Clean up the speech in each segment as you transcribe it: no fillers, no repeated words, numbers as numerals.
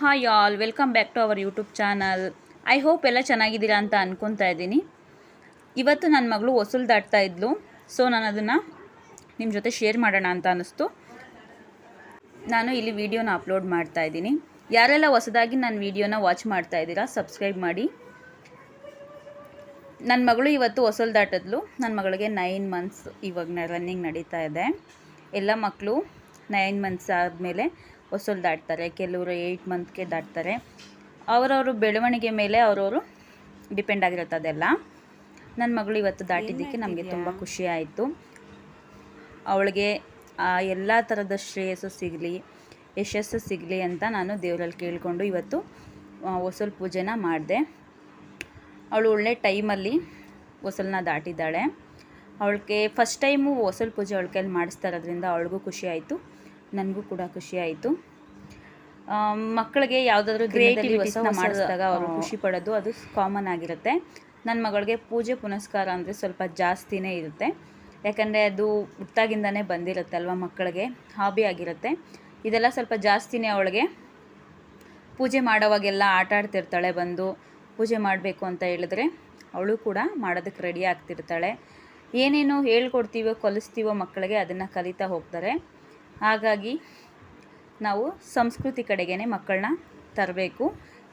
Hi all, welcome back to our YouTube channel. I hope ಎಲ್ಲ ಚೆನ್ನಾಗಿದ್ದೀರಾ ಅಂತ ಅಂದ್ಕೊತಾ ಇದ್ದೀನಿ. ಇವತ್ತು ನನ್ನ ಮಗಳು ಹೊಸಲು ದಾಟ್ತಾ ಇದ್ಲು, ಸೊ ನಾನು ಅದನ್ನು ನಿಮ್ಮ ಜೊತೆ ಶೇರ್ ಮಾಡೋಣ ಅಂತ ಅನ್ನಿಸ್ತು. ನಾನು ಇಲ್ಲಿ ವಿಡಿಯೋನ ಅಪ್ಲೋಡ್ ಮಾಡ್ತಾ ಇದ್ದೀನಿ. ಯಾರೆಲ್ಲ ಹೊಸದಾಗಿ ನನ್ನ ವಿಡಿಯೋನ ವಾಚ್ ಮಾಡ್ತಾ ಇದ್ದೀರಾ, ಸಬ್ಸ್ಕ್ರೈಬ್ ಮಾಡಿ. ನನ್ನ ಮಗಳು ಇವತ್ತು ಹೊಸಲು ದಾಟಿದ್ಲು. ನನ್ನ ಮಗಳಿಗೆ 9 ಮಂತ್ಸ್ ಇವಾಗ ರನ್ನಿಂಗ್ ನಡೀತಾ ಇದೆ. ಎಲ್ಲ ಮಕ್ಕಳು 9 ಮಂತ್ಸ್ ಆದಮೇಲೆ ಹೊಸಲು ದಾಟ್ತಾರೆ, ಕೆಲವರು 8 ಮಂತ್ಗೆ ದಾಟ್ತಾರೆ. ಅವರವರು ಬೆಳವಣಿಗೆ ಮೇಲೆ ಅವರವರು ಡಿಪೆಂಡ್ ಆಗಿರುತ್ತೆ ಅದೆಲ್ಲ. ನನ್ನ ಮಗಳು ಇವತ್ತು ದಾಟಿದ್ದಕ್ಕೆ ನಮಗೆ ತುಂಬ ಖುಷಿ ಆಯಿತು. ಅವಳಿಗೆ ಎಲ್ಲ ಥರದ ಶ್ರೇಯಸ್ಸು ಸಿಗಲಿ, ಯಶಸ್ಸು ಸಿಗಲಿ ಅಂತ ನಾನು ದೇವರಲ್ಲಿ ಕೇಳಿಕೊಂಡು ಇವತ್ತು ಹೊಸಲು ಪೂಜೆನ ಮಾಡಿದೆ. ಅವಳು ಒಳ್ಳೆ ಟೈಮಲ್ಲಿ ಹೊಸಲನ್ನ ದಾಟಿದ್ದಾಳೆ. ಅವಳಿಗೆ ಫಸ್ಟ್ ಟೈಮು ಹೊಸಲು ಪೂಜೆ ಅವಳ ಕೈಲಿ ಮಾಡಿಸ್ತಾ ಇರೋದ್ರಿಂದ ಅವಳಿಗೂ ಖುಷಿ ಆಯಿತು, ನನಗೂ ಕೂಡ ಖುಷಿ ಆಯಿತು. ಮಕ್ಕಳಿಗೆ ಯಾವುದಾದ್ರೂ ಕ್ರಿಯೇಟಿವಿಟೀಸ್ನ ಮಾಡಿಸಿದಾಗ ಅವರು ಖುಷಿ ಪಡೋದು ಅದು ಕಾಮನ್ ಆಗಿರುತ್ತೆ. ನನ್ನ ಮಗಳಿಗೆ ಪೂಜೆ ಪುನಸ್ಕಾರ ಅಂದರೆ ಸ್ವಲ್ಪ ಜಾಸ್ತಿನೇ ಇರುತ್ತೆ, ಯಾಕಂದರೆ ಅದು ಹುಟ್ಟಾಗಿಂದನೇ ಬಂದಿರುತ್ತೆ ಅಲ್ವ, ಮಕ್ಕಳಿಗೆ ಹಾಬಿ ಆಗಿರುತ್ತೆ. ಇದೆಲ್ಲ ಸ್ವಲ್ಪ ಜಾಸ್ತಿನೇ. ಅವಳಿಗೆ ಪೂಜೆ ಮಾಡೋವಾಗೆಲ್ಲ ಆಟ ಆಡ್ತಿರ್ತಾಳೆ, ಬಂದು ಪೂಜೆ ಮಾಡಬೇಕು ಅಂತ ಹೇಳಿದ್ರೆ ಅವಳು ಕೂಡ ಮಾಡೋದಕ್ಕೆ ರೆಡಿ ಆಗ್ತಿರ್ತಾಳೆ. ಏನೇನು ಹೇಳ್ಕೊಡ್ತೀವೋ ಕಲಿಸ್ತೀವೋ ಮಕ್ಕಳಿಗೆ ಅದನ್ನು ಕಲಿತಾ ಹೋಗ್ತಾರೆ. ಹಾಗಾಗಿ ನಾವು ಸಂಸ್ಕೃತಿ ಕಡೆಗೇ ಮಕ್ಕಳನ್ನ ತರಬೇಕು,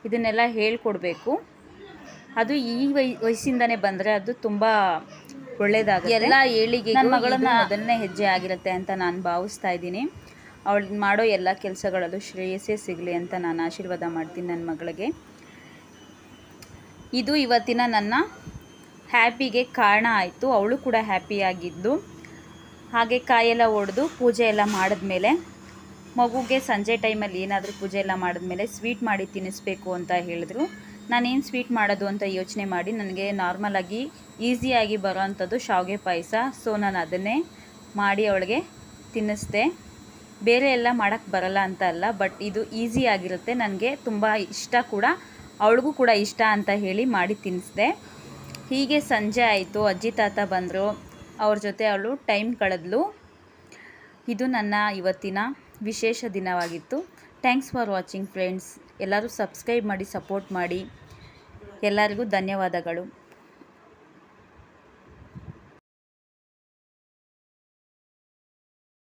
ಇದನ್ನೆಲ್ಲ ಹೇಳ್ಕೊಡ್ಬೇಕು. ಅದು ಈ ವಯಸ್ಸಿಂದನೇ ಬಂದರೆ ಅದು ತುಂಬ ಒಳ್ಳೆಯದಾಗುತ್ತೆ. ಎಲ್ಲ ಏಳಿಗೆ ನನ್ನ ಮಗಳನ್ನ ಮೊದಲನೇ ಹೆಜ್ಜೆ ಆಗಿರುತ್ತೆ ಅಂತ ನಾನು ಭಾವಿಸ್ತಾ ಇದ್ದೀನಿ. ಅವಳು ಮಾಡೋ ಎಲ್ಲ ಕೆಲಸಗಳಲ್ಲೂ ಶ್ರೇಯಸ್ಸೇ ಸಿಗಲಿ ಅಂತ ನಾನು ಆಶೀರ್ವಾದ ಮಾಡ್ತೀನಿ ನನ್ನ ಮಗಳಿಗೆ. ಇದು ಇವತ್ತಿನ ನನ್ನ ಹ್ಯಾಪಿಗೆ ಕಾರಣ ಆಯಿತು. ಅವಳು ಕೂಡ ಹ್ಯಾಪಿಯಾಗಿದ್ದು. ಹಾಗೆ ಕಾಯೆಲ್ಲ ಒಡೆದು ಪೂಜೆ ಎಲ್ಲ ಮಾಡಿದ್ಮೇಲೆ ಮಗುಗೆ ಸಂಜೆ ಟೈಮಲ್ಲಿ ಏನಾದರೂ ಪೂಜೆ ಎಲ್ಲ ಮಾಡಿದ್ಮೇಲೆ ಸ್ವೀಟ್ ಮಾಡಿ ತಿನ್ನಿಸ್ಬೇಕು ಅಂತ ಹೇಳಿದ್ರು. ನಾನೇನು ಸ್ವೀಟ್ ಮಾಡೋದು ಅಂತ ಯೋಚನೆ ಮಾಡಿ ನನಗೆ ನಾರ್ಮಲಾಗಿ ಈಸಿಯಾಗಿ ಬರೋ ಅಂಥದ್ದು ಶಾವಿಗೆ ಪಾಯಸ. ಸೊ ನಾನು ಅದನ್ನೇ ಮಾಡಿ ಅವಳಿಗೆ ತಿನ್ನಿಸ್ದೆ. ಬೇರೆ ಎಲ್ಲ ಮಾಡೋಕ್ಕೆ ಬರಲ್ಲ ಅಂತ ಅಲ್ಲ, ಬಟ್ ಇದು ಈಸಿ ಆಗಿರುತ್ತೆ, ನನಗೆ ತುಂಬ ಇಷ್ಟ ಕೂಡ, ಅವಳಿಗೂ ಕೂಡ ಇಷ್ಟ ಅಂತ ಹೇಳಿ ಮಾಡಿ ತಿನ್ನಿಸ್ದೆ. ಹೀಗೆ ಸಂಜೆ ಆಯಿತು, ಅಜ್ಜಿ ತಾತ ಬಂದರು, ಅವ್ರ ಜೊತೆ ಅವಳು ಟೈಮ್ ಕಳೆದ್ಲು. ಇದು ನನ್ನ ಇವತ್ತಿನ ವಿಶೇಷ ದಿನವಾಗಿತ್ತು. Thanks for watching friends. ಎಲ್ಲರೂ ಸಬ್ಸ್ಕ್ರೈಬ್ ಮಾಡಿ ಸಪೋರ್ಟ್ ಮಾಡಿ. ಎಲ್ಲರಿಗೂ ಧನ್ಯವಾದಗಳು.